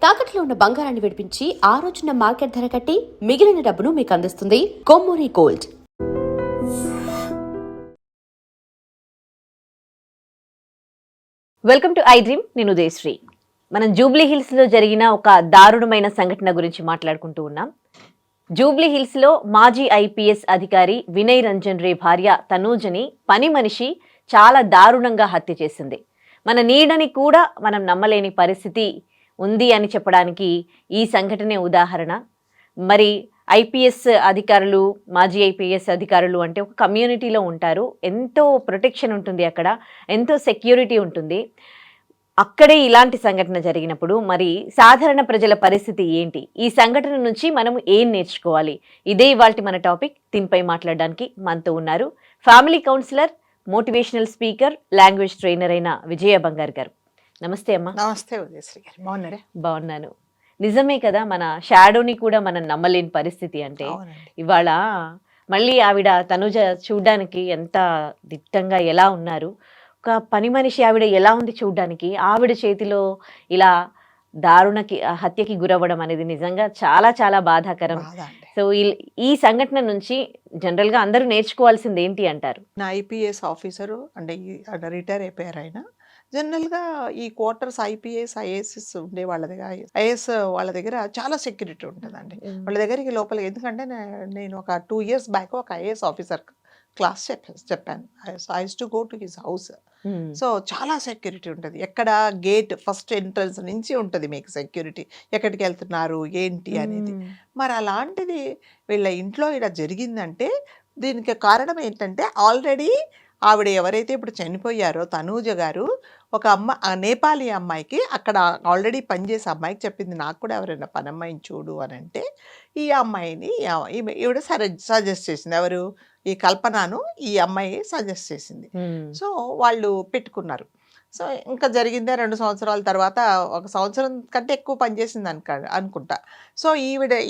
తాకట్లో ఉన్న బంగారాన్ని విడిపించి ఆ రోజున మార్కెట్ ధర కట్టి మిగిలిన డబ్బును మీకు అందిస్తుంది Kommuri gold. Welcome to I dream. నేను ఉదయశ్రీ. మనం జూబ్లీ హిల్స్ లో జరిగిన ఒక దారుణమైన సంఘటన గురించి మాట్లాడుకుంటూ ఉన్నాం. జూబ్లీ హిల్స్ లో మాజీ ఐపీఎస్ అధికారి వినయ్ రంజన్ రే భార్య తనూజని పని మనిషి చాలా దారుణంగా హత్య చేసింది. మన నీడని కూడా మనం నమ్మలేని పరిస్థితి ఉంది అని చెప్పడానికి ఈ సంఘటనే ఉదాహరణ. మరి ఐపీఎస్ అధికారులు, మాజీ ఐపీఎస్ అధికారులు అంటే ఒక కమ్యూనిటీలో ఉంటారు. ఎంతో ప్రొటెక్షన్ ఉంటుంది, అక్కడ ఎంతో సెక్యూరిటీ ఉంటుంది. అక్కడే ఇలాంటి సంఘటన జరిగినప్పుడు మరి సాధారణ ప్రజల పరిస్థితి ఏంటి? ఈ సంఘటన నుంచి మనం ఏం నేర్చుకోవాలి? ఇదే ఇవాల్టి మన టాపిక్. దీనిపై మాట్లాడడానికి మనతో ఉన్నారు family counsellor, motivational speaker, language trainer అయిన విజయ బంగార్ గారు. నమస్తే అమ్మా. నమస్తే ఉదయశ్రీ గారు. బాగున్నారా? బాగున్నాను. నిజమే కదా, మన షాడోని కూడా మనం నమ్మలేని పరిస్థితి. అంటే ఇవాళ మళ్ళీ ఆవిడ తనుజ చూడ్డానికి ఎంత దిట్టంగా ఎలా ఉన్నారు, ఒక పని మనిషి ఆవిడ ఎలా ఉంది చూడ్డానికి, ఆవిడ చేతిలో ఇలా దారుణకి హత్యకి గురవ్వడం అనేది నిజంగా చాలా చాలా బాధాకరం. సో ఈ సంఘటన నుంచి జనరల్ గా అందరూ నేర్చుకోవాల్సింది ఏంటి అంటారు? నా ఐపీఎస్ ఆఫీసరు అంటే రిటైర్ అయిపోయారు ఆయన. జనరల్గా ఈ క్వార్టర్స్ ఐపీఎస్ ఐఏఎస్ ఉండే వాళ్ళ దగ్గర, ఐఏఎస్ వాళ్ళ దగ్గర చాలా సెక్యూరిటీ ఉంటుందండి వాళ్ళ దగ్గరికి లోపల. ఎందుకంటే నేను ఒక 2 years బ్యాక్ ఒక ఐఏఎస్ ఆఫీసర్ క్లాస్ చెప్పాను. I use to go to his house. So చాలా సెక్యూరిటీ ఉంటుంది. ఎక్కడ గేట్ ఫస్ట్ ఎంట్రన్స్ నుంచి ఉంటుంది మీకు సెక్యూరిటీ, ఎక్కడికి వెళ్తున్నారు ఏంటి అనేది. మరి అలాంటిది వీళ్ళ ఇంట్లో ఇలా జరిగిందంటే దీనికి కారణం ఏంటంటే, ఆల్రెడీ ఆవిడ ఎవరైతే ఇప్పుడు చనిపోయారో తనూజ గారు, ఒక నేపాలీ అమ్మాయికి అక్కడ ఆల్రెడీ పనిచేసే అమ్మాయికి చెప్పింది, నాకు కూడా ఎవరైనా పని అమ్మాయిని చూడు అని అంటే, ఈ అమ్మాయిని ఈవిడ సజెస్ట్ చేసింది. ఎవరు? ఈ కల్పనను ఈ అమ్మాయి సజెస్ట్ చేసింది. సో వాళ్ళు పెట్టుకున్నారు. సో ఇంకా జరిగిందే 2 సంవత్సరాల తర్వాత, 1 సంవత్సరం కంటే ఎక్కువ పనిచేసింది అనుకుంటా. సో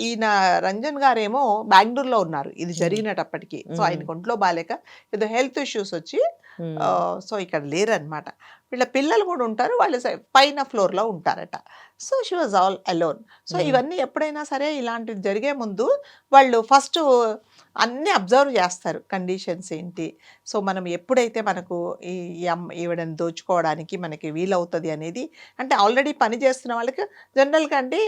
ఈయన రంజన్ గారేమో బెంగళూరులో ఉన్నారు ఇది జరిగినప్పటికీ. సో ఆయనకు ఒంట్లో బాగాలేక ఏదో హెల్త్ ఇష్యూస్ వచ్చి సో ఇక్కడ లేరనమాట. వీళ్ళ పిల్లలు కూడా ఉంటారు, వాళ్ళు పైన ఫ్లోర్లో ఉంటారట. So she was all alone. So ఇవన్నీ ఎప్పుడైనా సరే ఇలాంటివి జరిగే ముందు వాళ్ళు ఫస్ట్ అన్నీ అబ్జర్వ్ చేస్తారు, కండిషన్స్ ఏంటి. సో మనం ఎప్పుడైతే మనకు ఈవిడని దోచుకోవడానికి మనకి వీలవుతుంది అనేది, అంటే ఆల్రెడీ పని చేస్తున్న వాళ్ళకి జనరల్గా అంటే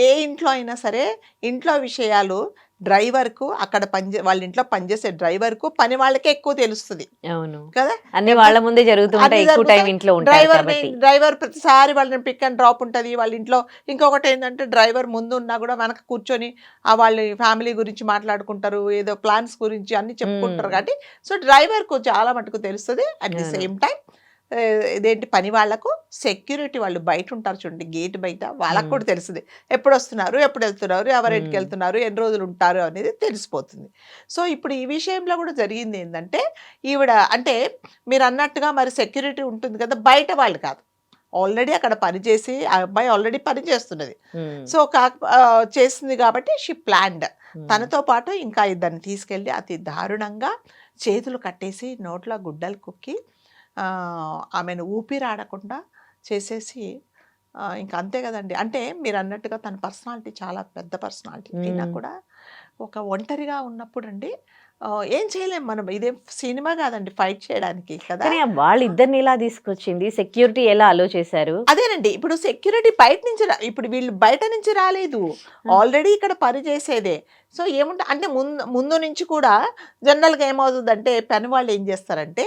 ఏ ఇంట్లో అయినా సరే ఇంట్లో విషయాలు డ్రైవర్కు, అక్కడ వాళ్ళ ఇంట్లో పనిచేసే డ్రైవర్కు పని వాళ్ళకే ఎక్కువ తెలుస్తుంది. అవును కదా, అన్ని వాళ్ళ ముందే జరుగుతుంటాయి. డ్రైవర్ ప్రతిసారి వాళ్ళని పిక్ అండ్ డ్రాప్ ఉంటుంది వాళ్ళ ఇంట్లో. ఇంకొకటి ఏంటంటే డ్రైవర్ ముందు ఉన్నా కూడా మనకు కూర్చొని వాళ్ళ ఫ్యామిలీ గురించి మాట్లాడుకుంటారు, ఏదో ప్లాన్స్ గురించి అన్ని చెప్పుకుంటారు. కాబట్టి సో డ్రైవర్కు చాలా మటుకు తెలుస్తుంది. అట్ ది సేమ్ టైం ఇదేంటి పని వాళ్ళకు సెక్యూరిటీ, వాళ్ళు బయట ఉంటారు చూడండి గేట్ బయట, వాళ్ళకు కూడా తెలుస్తుంది ఎప్పుడు వస్తున్నారు, ఎప్పుడు వెళ్తున్నారు, ఎవరింటికి వెళ్తున్నారు, ఎన్ని రోజులు ఉంటారు అనేది తెలిసిపోతుంది. సో ఇప్పుడు ఈ విషయంలో కూడా జరిగింది ఏంటంటే, ఈవిడ అంటే మీరు అన్నట్టుగా మరి సెక్యూరిటీ ఉంటుంది కదా, బయట వాళ్ళు కాదు, ఆల్రెడీ అక్కడ పనిచేసి ఆ అబ్బాయి ఆల్రెడీ పని చేస్తున్నది. సో చేసింది కాబట్టి షీ ప్లాన్డ్. తనతో పాటు ఇంకా ఇద్దరిని తీసుకెళ్ళి అతి దారుణంగా చేతులు కట్టేసి నోట్లో గుడ్డలు కుక్కి ఆమెను ఊపిరాడకుండా చేసేసి ఇంకా అంతే కదండి. అంటే మీరు అన్నట్టుగా తన పర్సనాలిటీ చాలా పెద్ద పర్సనాలిటీ అయినా కూడా ఒక ఒంటరిగా ఉన్నప్పుడు అండి ఏం చేయలేం మనం. ఇదేం సినిమా కాదండి ఫైట్ చేయడానికి కదా. వాళ్ళిద్దరిని ఎలా తీసుకొచ్చింది, సెక్యూరిటీ ఎలా అలో చేశారు? అదేనండి, ఇప్పుడు సెక్యూరిటీ బయట నుంచి ఇప్పుడు వీళ్ళు బయట నుంచి రాలేదు, ఆల్రెడీ ఇక్కడ పని చేసేదే. సో ఏముంటే అంటే ముందు నుంచి కూడా జనరల్గా ఏమవుతుందంటే పని వాళ్ళు ఏం చేస్తారంటే,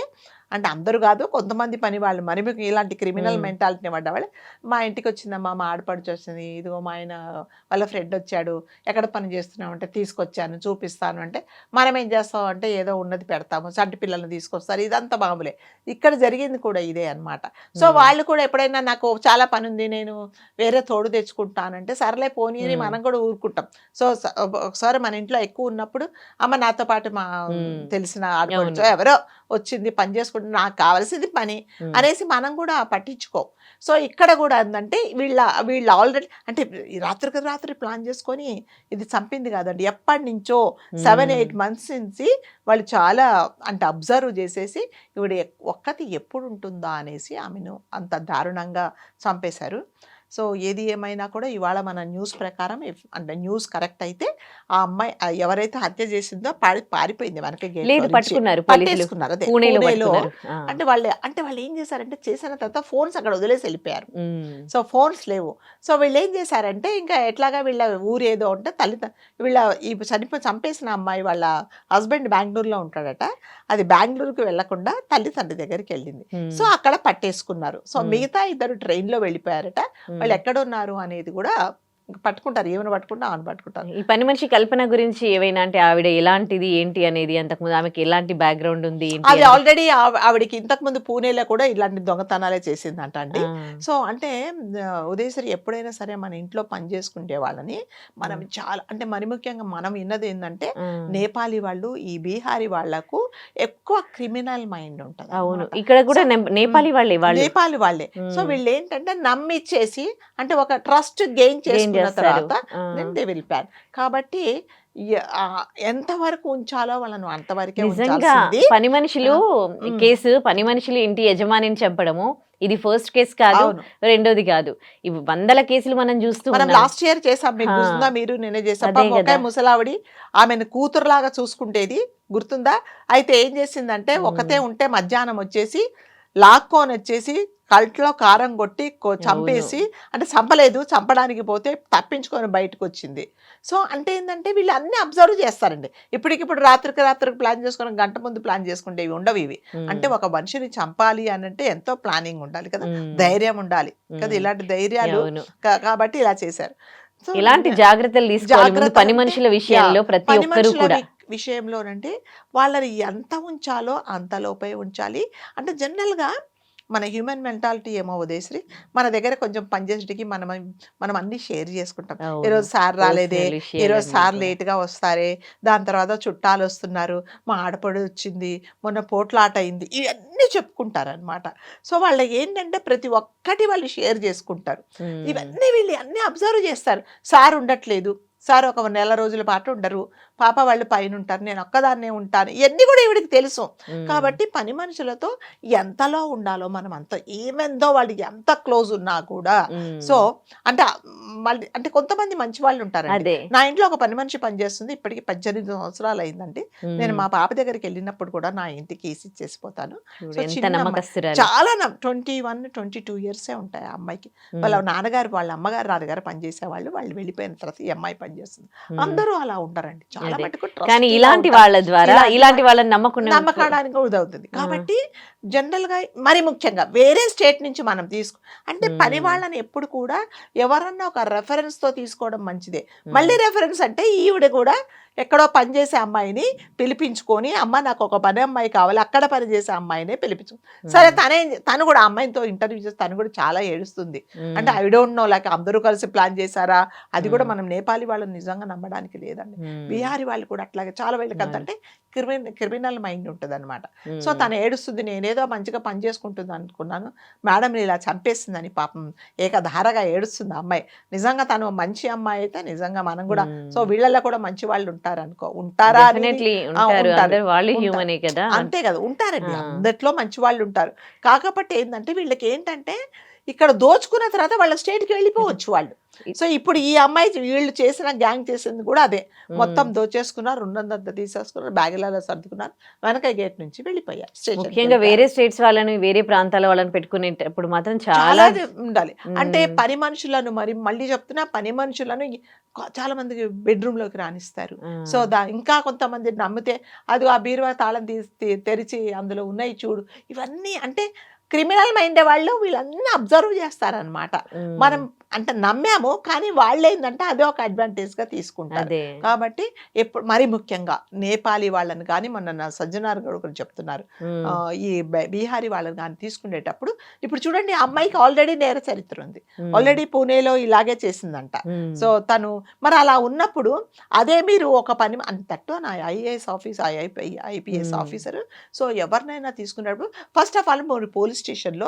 అంటే అందరూ కాదు కొంతమంది పని వాళ్ళు, మరి మీకు ఇలాంటి క్రిమినల్ మెంటాలిటీ పడ్డవాళ్ళు, మా ఇంటికి వచ్చిందమ్మా, మా ఆడపడిచి వచ్చింది, ఇదిగో మా ఆయన వాళ్ళ ఫ్రెండ్ వచ్చాడు, ఎక్కడ పని చేస్తున్నామంటే తీసుకొచ్చాను చూపిస్తాను అంటే, మనం ఏం చేస్తాం అంటే ఏదో ఉన్నది పెడతాము, చంటి పిల్లల్ని తీసుకొస్తారు, ఇదంతా మామూలే. ఇక్కడ జరిగింది కూడా ఇదే అనమాట. సో వాళ్ళు కూడా ఎప్పుడైనా నాకు చాలా పని ఉంది, నేను వేరే తోడు తెచ్చుకుంటానంటే సర్లే పోనీ అని మనం కూడా ఊరుకుంటాం. సో ఒకసారి మన ఇంట్లో ఎక్కువ ఉన్నప్పుడు, అమ్మ నాతో పాటు మా తెలిసిన ఆడపడిచో ఎవరో వచ్చింది పని చేసుకుంటే నాకు కావాల్సింది పని అనేసి మనం కూడా పట్టించుకో. సో ఇక్కడ కూడా ఏంటంటే వీళ్ళు ఆల్రెడీ అంటే రాత్రికి రాత్రి ప్లాన్ చేసుకొని ఇది చంపింది కాదండి, ఎప్పటి నుంచో 7-8 months నుంచి వాళ్ళు చాలా అంటే అబ్జర్వ్ చేసేసి ఇవిడ ఒక్కటి ఎప్పుడు ఉంటుందా అనేసి ఆమెను అంత దారుణంగా చంపేశారు. సో ఏది ఏమైనా కూడా ఇవాళ మన న్యూస్ ప్రకారం అంటే న్యూస్ కరెక్ట్ అయితే ఆ అమ్మాయి ఎవరైతే హత్య చేసిందో పారిపోయింది వెనక లేదు, గేట్ పట్టుకున్నారు పోలీసులు. పట్టేసుకున్నారు. అదే పూణేలో పూణేలో పట్టుకున్నారు. ఆ. అంటే వాళ్ళు ఏం చేశారంటే చేసిన తర్వాత ఫోన్స్ అక్కడ వదిలేసి వెళ్ళిపోయారు. ఉమ్. సో ఫోన్స్ లేవు. సో వీళ్ళు ఏం చేశారంటే ఇంకా ఎట్లాగా వీళ్ళ ఊరు ఏదో ఉంటే వీళ్ళ ఈ చంపేసిన అమ్మాయి వాళ్ళ హస్బెండ్ బెంగళూరులో ఉంటాడట. అది బెంగళూరుకి వెళ్లకుండా తల్లిదండ్రి దగ్గరికి వెళ్ళింది. ఉమ్. సో అక్కడ పట్టేసుకున్నారు. So Hmm. మిగతా ఇద్దరు ట్రైన్ లో వెళ్ళిపోయారట. ఉమ్. వాళ్ళు ఎక్కడున్నారు అనేది కూడా పట్టుకుంటారు. ఏమైనా పట్టుకుంటా ఆమెను పట్టుకుంటారు. ఈ పని మనిషి కల్పన గురించి ఏవైనా అంటే ఆవిడ ఎలాంటిది ఏంటి అనేది, అంతకుముందు ఆమెకి ఎలాంటి బ్యాక్గ్రౌండ్ ఉంది ఏంటి అది అనేది? ఆల్రెడీ ఆవిడకి ఇంతకు ముందు పూణేలో కూడా ఇలాంటి దొంగతనాలే చేసిందంట అండి. ఆ. సో అంటే ఉదయశ్రీ ఎప్పుడైనా సరే మన ఇంట్లో పని చేసుకుంటే వాళ్ళని మనం చాలా అంటే మరి ముఖ్యంగా మనం విన్నది ఏంటంటే ఆ. నేపాలీ వాళ్ళు ఈ బీహారీ వాళ్లకు ఎక్కువ క్రిమినల్ మైండ్ ఉంటుంది. అవును, ఇక్కడ కూడా నేపాలీ వాళ్ళే వాళ్ళు. నేపాలీ వాళ్ళే. సో ఉమ్. వీళ్ళు ఏంటంటే నమ్మిచ్చేసి అంటే ఒక ట్రస్ట్ గెయిన్ చేసుకున్న చేస్తారు. తర్వాత ఆ. They will plan. కాబట్టి ఎంతవరకు ఉంచాలో వాళ్ళను అంతవరకే నిజంగా ఉంచాల్సింది. పని మనుషులు ఉమ్. కేసు, పని మనుషులు ఇంటి యజమానిని చంపడము ఇది ఫస్ట్ కేసు కాదు, అవును. రెండోది కాదు. ఇవి వందల కేసులు మనం చూస్తూ మనం ఉన్నాం. లాస్ట్ ఇయర్ చేసాం. మీకు ఆ. గుర్తుందా? మీరు నేనే చేసాం. అదే పాపం ఒకే కదా. ముసలావిడి ఆమెను కూతురులాగా చూసుకుంటేది గుర్తుందా? అయితే ఏం చేసిందంటే ఒకతే ఉంటే మధ్యాహ్నం వచ్చేసి లాక్కొని వచ్చేసి కల్ట్లో కారం కొట్టి చంపేసి, అంటే చంపలేదు, చంపడానికి పోతే తప్పించుకొని బయటకు వచ్చింది. సో అంటే ఏంటంటే వీళ్ళు అన్ని అబ్జర్వ్ చేస్తారండి. ఇప్పటికిప్పుడు రాత్రికి ప్లాన్ చేసుకొని గంట ముందు ప్లాన్ చేసుకుంటే ఇవి ఉండవు. ఇవి అంటే ఒక మనిషిని చంపాలి అని అంటే ఎంతో ప్లానింగ్ ఉండాలి కదా, ధైర్యం ఉండాలి కదా. ఇలాంటి ధైర్యాలు అవును. కాబట్టి ఇలా చేశారు. సో ఇలాంటి జాగ్రత్తలు తీసుకోవాలి ముందు పని మనుషుల విషయంలో ప్రతి పని ఒక్కరు మనుషుల కూడా. విషయంలోనంటే వాళ్ళని ఎంత ఉంచాలో అంతలోపే ఉంచాలి. అంటే జనరల్గా మన హ్యూమన్ మెంటాలిటీ ఏమో ఉదయశ్రీ, మన దగ్గర కొంచెం పనిచేసేటికి మనం అన్ని షేర్ చేసుకుంటాం. అవును. ఈరోజు సార్ రాలేదే, Personal విషయాలన్నీ ఈరోజు సార్ కూడా. లేట్గా వస్తారే, దాని తర్వాత చుట్టాలు వస్తున్నారు, మా ఆడపడి వచ్చింది, మొన్న పోట్లాట అయింది, ఇవన్నీ చెప్పుకుంటారనమాట. సో వాళ్ళకి ఏంటంటే ప్రతి ఒక్కటి వాళ్ళు షేర్ చేసుకుంటారు. ఉమ్. ఇవన్నీ వీళ్ళు అన్నీ అబ్జర్వ్ చేస్తారు. సార్ ఉండట్లేదు, సార్ ఒక నెల రోజుల పాటు ఉండరు, పాప వాళ్ళు పైన ఉంటారు, నేను ఒక్కదాన్నే ఉంటాను, ఇవన్నీ కూడా ఈవిడికి తెలుసు. ఉమ్. కాబట్టి పని మనుషులతో ఎంతలో ఉండాలో మనం అంత, ఏమెందో వాళ్ళకి ఎంత క్లోజ్ ఉన్నా కూడా. ఉమ్. సో అంటే మళ్ళీ అంటే కొంతమంది మంచి వాళ్ళు ఉంటారండి. అదే. నా ఇంట్లో ఒక పని మనిషి పనిచేస్తుంది, ఇప్పటికి 18 సంవత్సరాలు అయిందండి. నేను మా పాప దగ్గరికి వెళ్ళినప్పుడు కూడా నా ఇంటికి ఈసి చేసిపోతాను. చూడు, సో ఎంత చిన్న అమ్మాయి, నమ్మకస్తురాలు. చాలా 21-22 ఇయర్సే ఉంటాయి ఆ అమ్మాయికి. వాళ్ళ నాన్నగారు వాళ్ళ అమ్మగారు పనిచేసేవాళ్ళు, వాళ్ళు వెళ్ళిపోయిన తర్వాత ఈ అమ్మాయి పనిచేస్తుంది. అందరూ అలా ఉంటారండి. చాలా అదే. మటుకు కానీ trusty గా ఇలాంటి ఉంటారు. వాళ్ళ ద్వారా ఇలాంటి వాళ్ళని నమ్మకానికి ఉదవుతుంది. కాబట్టి జనరల్ గా మరి ముఖ్యంగా వేరే స్టేట్ నుంచి మనం అంటే పని వాళ్ళని ఎప్పుడు కూడా ఎవరన్నా ఒక రెఫరెన్స్ తో తీసుకోవడం మంచిదే. మళ్ళీ రెఫరెన్స్ అంటే ఈవిడ కూడా ఎక్కడో పనిచేసే అమ్మాయిని పిలిపించుకొని, అమ్మ నాకు ఒక పని అమ్మాయి కావాలి, అక్కడ పనిచేసే అమ్మాయినే పిలిపించు. సరే తను కూడా అమ్మాయితో ఇంటర్వ్యూ చేసి తను కూడా చాలా ఏడుస్తుంది. అంటే ఐ డోంట్ నో, లైక్ అందరూ కలిసి ప్లాన్ చేశారా, అది కూడా మనం నేపాలీ వాళ్ళని నిజంగా నమ్మడానికి లేదండి. బీహారీ వాళ్ళు కూడా అట్లాగే చాలా వీళ్ళకి అంటే క్రిమినల్ మైండ్ ఉంటుంది అనమాట. సో తను ఏడుస్తుంది, నేనేదో మంచిగా పని చేసుకుంటుంది అనుకున్నాను, మేడం ఇలా చంపేస్తుందని పాపం ఏకధారగా ఏడుస్తుంది అమ్మాయి. నిజంగా తను మంచి అమ్మాయి అయితే నిజంగా మనం కూడా, సో వీళ్ళల్లో కూడా మంచి వాళ్ళు ఉంటారు అనుకో, ఉంటారా అనేది- Definitely ఆ, ఉంటారు. ఉంటారు. అందరూ వాళ్ళు ఉంటారు. హ్యూమనే కదా. అంతే కదా, ఉంటారండి. ఆ. అందట్లో మంచి వాళ్ళు ఉంటారు. కాకపోతే ఏంటంటే వీళ్ళకి ఏంటంటే ఇక్కడ దోచుకున్న తర్వాత వాళ్ళ స్టేట్కి వెళ్ళిపోవచ్చు వాళ్ళు. సో ఇప్పుడు ఈ అమ్మాయి వీళ్ళు చేసిన గ్యాంగ్ చేసింది కూడా అదే. మొత్తం దోచేసుకున్నారు, ఉన్నదంతా తీసేసుకున్నారు, బ్యాగులలో సర్దుకున్నారు, వెనక గేట్ నుంచి వెళ్ళిపోయారు. స్టేషన్కి ముఖ్యంగా వెళ్ళిపోయారు. వేరే స్టేట్స్ వాళ్ళని, వేరే ప్రాంతాల వాళ్ళని పెట్టుకునేటప్పుడు మాత్రం చాలా చాలా ఉండాలి. అంటే మ్మ్. పని మనుషులను, మరి మళ్ళీ చెప్తున్నా, పని మనుషులను చాలా మందికి బెడ్రూమ్ లోకి రానిస్తారు. సో ఇంకా కొంతమంది నమ్మితే అది ఆ బీరువా తాళం తెరిచి అందులో ఉన్నాయి చూడు, ఇవన్నీ అంటే క్రిమినల్ మైండ్ వాళ్ళు వీళ్ళన్నీ అబ్జర్వ్ చేస్తారనమాట. మనం అంటే నమ్మాము, కానీ వాళ్ళు ఏంటంటే అదే ఒక అడ్వాంటేజ్ గా తీసుకుంటారు. అదే. కాబట్టి ఎప్పుడు మరి ముఖ్యంగా నేపాలీ వాళ్ళని కానీ, మొన్న నా సజ్జనార్ గౌడ్ కూడా చెప్తున్నారు, ఈ బీహారీ వాళ్ళని కానీ తీసుకునేటప్పుడు, ఇప్పుడు చూడండి ఆ అమ్మాయికి ఆల్రెడీ నేర చరిత్ర ఉంది, ఆల్రెడీ పూణేలో ఇలాగే చేసిందంట. సో తను మరి అలా ఉన్నప్పుడు అదే మీరు ఒక పని అంతట్టు నా IAS office, IPS officer, so ఎవరినైనా తీసుకున్నప్పుడు ఫస్ట్ ఆఫ్ ఆల్ పోలీస్ స్టేషన్లో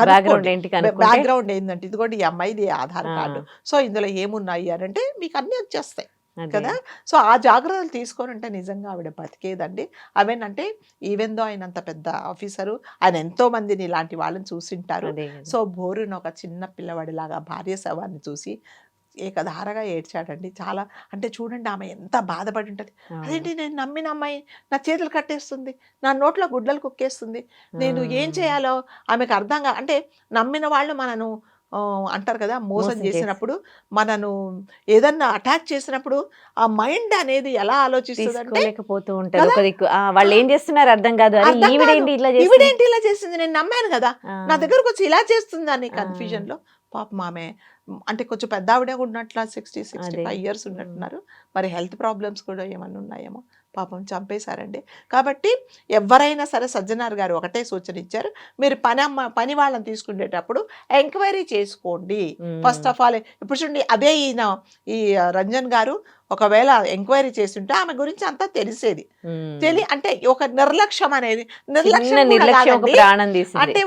బ్యాక్గ్రౌండ్ ఏంటంటే, ఇదిగోండి ఈ అమ్మాయిది ఆధార్ కార్డు, సో ఇందులో ఏమున్నాయి అని అంటే మీకు అన్నీ వచ్చేస్తాయి. అదే. కదా! సో, ఆ జాగ్రత్తలు తీసుకొని ఉంటే నిజంగా ఆవిడ బతికేదండి. అవేనంటే ఈవెన్ దో ఆయన అంత పెద్ద ఆఫీసరు, ఆయన ఎంతో మందిని ఇలాంటి వాళ్ళని చూసింటారు. అదే కదా. సో, బోరున ఒక చిన్న పిల్లవాడిలాగా భార్య శవాన్ని చూసి ఏకధారగా ఏడ్చాడండి. చాలా అంటే చూడండి ఆమె ఎంత బాధపడి ఉంటది. అవును. అదేంటి నేను నమ్మిన అమ్మాయి నా చేతులు కట్టేస్తుంది. నా నోట్లో గుడ్డలు కుక్కేస్తుంది. నేను ఏం చేయాలో ఆమెకు అర్థంగా అంటే నమ్మిన వాళ్ళు మనను అంటారు కదా! మోసం మోసం చేసినప్పుడు మనను ఏదన్నా అటాక్ చేసినప్పుడు ఆ మైండ్ అనేది ఎలా ఆలోచిస్తదంటే తీసుకోలేకపోతూ ఉంటారు కదా! ఒక దిక్కు. వాళ్ళు ఏం చేస్తున్నారు అర్థం కాదు. అరే అర్థం కాదు. ఈవిడేంటి ఇట్లా చేస్తుంది. ఈవిడేంటి ఇలా చేసింది? నేను నమ్మాను గదా! ఆ, నా దగ్గరకొచ్చి ఇలా చేస్తుందా అని ఆ, కన్‌ఫ్యూజన్‌లో పాపం ఆమె అంటే కొంచెం పెద్దావిడే ఉన్నట్ల 60, అదే. 65 ఇయర్స్ ఉన్నట్టున్నారు. మరి హెల్త్ ప్రాబ్లమ్స్ కూడా ఏమన్నా ఉన్నాయేమో. పాపం చంపేశారండి. కాబట్టి ఎవ్వరైనా సరే సజ్జనార్ గారు ఒకటే సూచన ఇచ్చారు. మీరు పని వాళ్ళని తీసుకునేటప్పుడు ఎంక్వైరీ చేసుకోండి. ఫస్ట్ ఆఫ్ ఆల్ ఇప్పుడు చూడండి అదే ఈయన ఈ రంజన్ గారు ఒకవేళ ఎంక్వైరీ చేసుంటే ఆమె గురించి అంతా తెలిసేది. అంటే ఒక నిర్లక్ష్యం అనేది నిర్లక్ష్యం కూడా నిర్లక్ష్యం ఒక కాదండి. ప్రాణం తీసింది. అంటే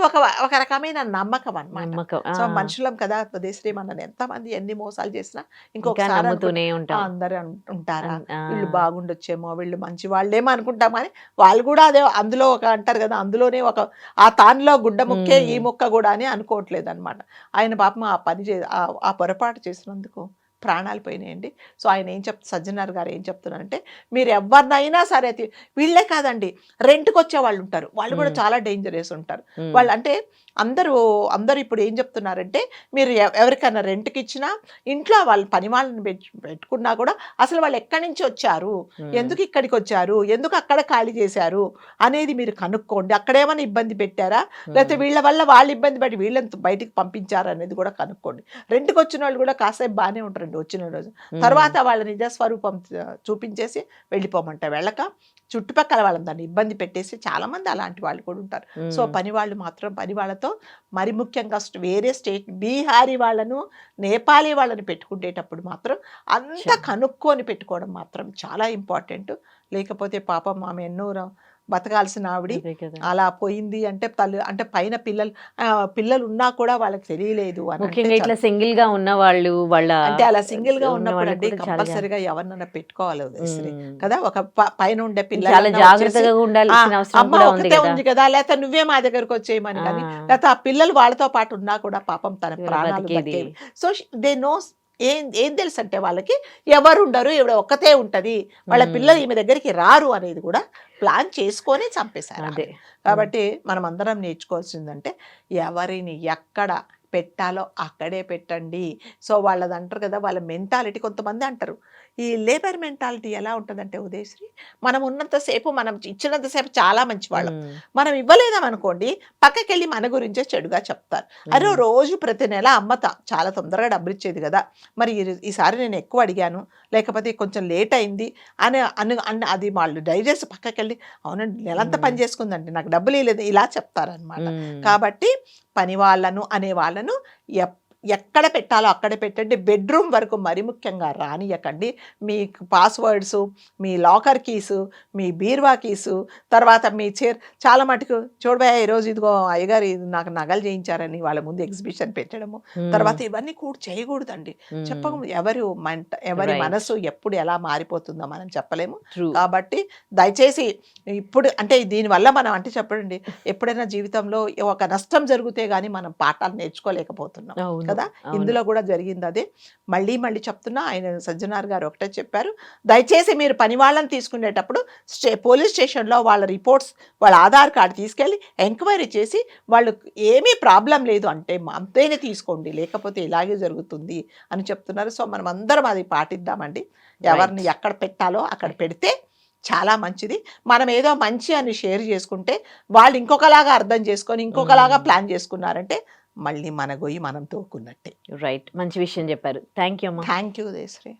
ఒక రకమైన నమ్మకం అన్నమాట. నమ్మకం. ఆ, సో మనుషులం కదా ఉదయశ్రీ మనల్ని ఎంతమంది ఎన్ని మోసాలు చేసినా ఇంకా ఇంకొకసారి నమ్ముతూనే ఉంటాం. అందరూ ఉంటారా ఆ, వీళ్ళు బాగుండొచ్చేమో వీళ్ళు మంచి వాళ్ళేమో అనుకుంటాం కానీ వాళ్ళు కూడా అదే అందులో ఒక అంటారు కదా అందులోనే ఒక ఆ తానులో గుడ్డ ముక్కే ఈ ముక్క కూడా అని అనుకోవట్లేదు అనమాట. ఆయన పాపం ఆ పని ఆ పొరపాటు చేసినందుకు ప్రాణాలు పోయినాయండి. సో ఆయన సజ్జనార్ గారు ఏం చెప్తున్నారంటే మీరు ఎవరినైనా సరే వీళ్ళే కాదండి రెంట్కి వచ్చే వాళ్ళు ఉంటారు. వాళ్ళు కూడా చాలా డేంజరస్ ఉంటారు. వాళ్ళు అంటే అందరూ ఇప్పుడు ఏం చెప్తున్నారంటే మీరు ఎవరికైనా రెంట్కి ఇచ్చినా ఇంట్లో వాళ్ళ పని వాళ్ళని పెట్టుకున్నా కూడా అసలు వాళ్ళు ఎక్కడి నుంచి వచ్చారు, ఎందుకు ఇక్కడికి వచ్చారు, ఎందుకు అక్కడ ఖాళీ చేశారు అనేది మీరు కనుక్కోండి. అక్కడేమైనా ఇబ్బంది పెట్టారా లేకపోతే వీళ్ళ వల్ల వాళ్ళు ఇబ్బంది పడి వీళ్ళని బయటికి పంపించారా అనేది కూడా కనుక్కోండి. రెంట్కి వచ్చిన వాళ్ళు కూడా కాసేపు బాగానే ఉంటారండి వచ్చిన రోజు. తర్వాత వాళ్ళ నిజస్వరూపం చూపించేసి వెళ్ళిపోమంట వెళ్ళక చుట్టుపక్కల వాళ్ళని దాన్ని ఇబ్బంది పెట్టేసి చాలా మంది అలాంటి వాళ్ళు కూడా ఉంటారు. సో పని వాళ్ళు మాత్రం పని వాళ్ళతో మరి ముఖ్యంగా వేరే స్టేట్ బీహారీ వాళ్ళను నేపాలీ వాళ్ళని పెట్టుకునేటప్పుడు మాత్రం అంత కనుక్కొని పెట్టుకోవడం మాత్రం చాలా ఇంపార్టెంట్. లేకపోతే పాపం ఆమె ఎన్నో బతకాల్సిన ఆవిడ అలా పోయింది అంటే అంటే పైన పిల్లలు ఉన్నా కూడా వాళ్ళకి తెలియలేదు అని ముఖ్యంగా ఇట్లా సింగిల్ గా ఉన్న వాళ్ళు వాళ్ళ అంటే అలా సింగిల్ గా ఉన్న ఉన్నప్పుడు వాళ్ళకి అండి కూడా చాలా కంపల్సరిగా ఎవరినైనా పెట్టుకోవాలి ఉదయశ్రీ కదా. ఒక పైన ఉండే చాలా జాగ్రత్తగా ఉండాల్సిన అవసరం అమ్మ కూడా ఉంది ఒకతే కదా. ఉంది కదా లేకపోతే నువ్వే మా దగ్గరకు వచ్చేయమని కానీ లేకపోతే ఆ పిల్లలు వాళ్ళతో పాటు ఉన్నా కూడా పాపం తన ప్రాణాలు బతికేవి. సో దే నోస్ ఏం తెలుసు అంటే వాళ్ళకి ఎవరు ఉండరు ఈవిడ ఒక్కతే ఉంటది వాళ్ళ పిల్లలు ఈమె దగ్గరికి రారు అనేది కూడా ప్లాన్ చేసుకొని చంపేశారు. అదే. కాబట్టి మనం అందరం నేర్చుకోవాల్సిందంటే ఎవరిని ఎక్కడ పెట్టాలో అక్కడే పెట్టండి. సో వాళ్ళది అంటారు కదా వాళ్ళ మెంటాలిటీ కొంతమంది అంటారు ఈ లేబర్ మెంటాలిటీ ఎలా ఉంటుందంటే ఉదయశ్రీ మనం ఉన్నంతసేపు మనం ఇచ్చినంతసేపు చాలా మంచి వాళ్ళం, మనం ఇవ్వలేదాం అనుకోండి పక్కకి వెళ్ళి మన గురించే చెడుగా చెప్తారు. అరే రోజు ప్రతి నెల అమ్మ చాలా తొందరగా డబ్బులు ఇచ్చేది కదా మరి ఈసారి నేను ఎక్కువ అడిగాను లేకపోతే కొంచెం లేట్ అయింది అని అది వాళ్ళు డైజెస్ట్ పక్కకి వెళ్ళి అవునండి నెలంతా పని చేసుకుందండి నాకు డబ్బులు ఇవ్వలేదు ఇలా చెప్తారనమాట. కాబట్టి పని వాళ్ళను అనే వాళ్ళను ఎక్కడ పెట్టాలో అక్కడ పెట్టండి. బెడ్రూమ్ వరకు మరి ముఖ్యంగా రానియకండి. మీ పాస్వర్డ్స్, మీ లాకర్ కీసు, మీ బీర్వా కీసు, తర్వాత మీ చాలా మటుకు చూడబోయా ఈరోజు ఇదిగో అయ్యగారు ఇది నాకు నగలు చేయించారని వాళ్ళ ముందు ఎగ్జిబిషన్ పెట్టడము తర్వాత ఇవన్నీ కూడా చేయకూడదండి. చెప్పక ఎవరి మనసు ఎప్పుడు ఎలా మారిపోతుందో మనం చెప్పలేము. కాబట్టి దయచేసి ఇప్పుడు అంటే దీనివల్ల మనం అంటే చెప్పండి ఎప్పుడైనా జీవితంలో ఒక నష్టం జరిగితే గానీ మనం పాఠాలు నేర్చుకోలేకపోతున్నాం కదా. ఇందులో కూడా జరిగింది అదే. మళ్ళీ చెప్తున్నా ఆయన సజ్జనార్ గారు ఒకటే చెప్పారు దయచేసి మీరు పని వాళ్ళని తీసుకునేటప్పుడు పోలీస్ స్టేషన్లో వాళ్ళ రిపోర్ట్స్ వాళ్ళ ఆధార్ కార్డు తీసుకెళ్ళి ఎంక్వైరీ చేసి వాళ్ళు ఏమీ ప్రాబ్లం లేదు అంటే అంతేనే తీసుకోండి లేకపోతే ఇలాగే జరుగుతుంది అని చెప్తున్నారు. సో మనం అందరం అది పాటిద్దామండి. ఎవరిని ఎక్కడ పెట్టాలో అక్కడ పెడితే చాలా మంచిది. మనం ఏదో మంచి అని షేర్ చేసుకుంటే వాళ్ళు ఇంకొకలాగా అర్థం చేసుకొని ఇంకొకలాగా ప్లాన్ చేసుకున్నారంటే మళ్ళీ మన గొయ్యి మనం తోకున్నట్టే. రైట్, మంచి విషయం చెప్పారు. థ్యాంక్ యూ అమ్మా. Thank you దేశ్రీ.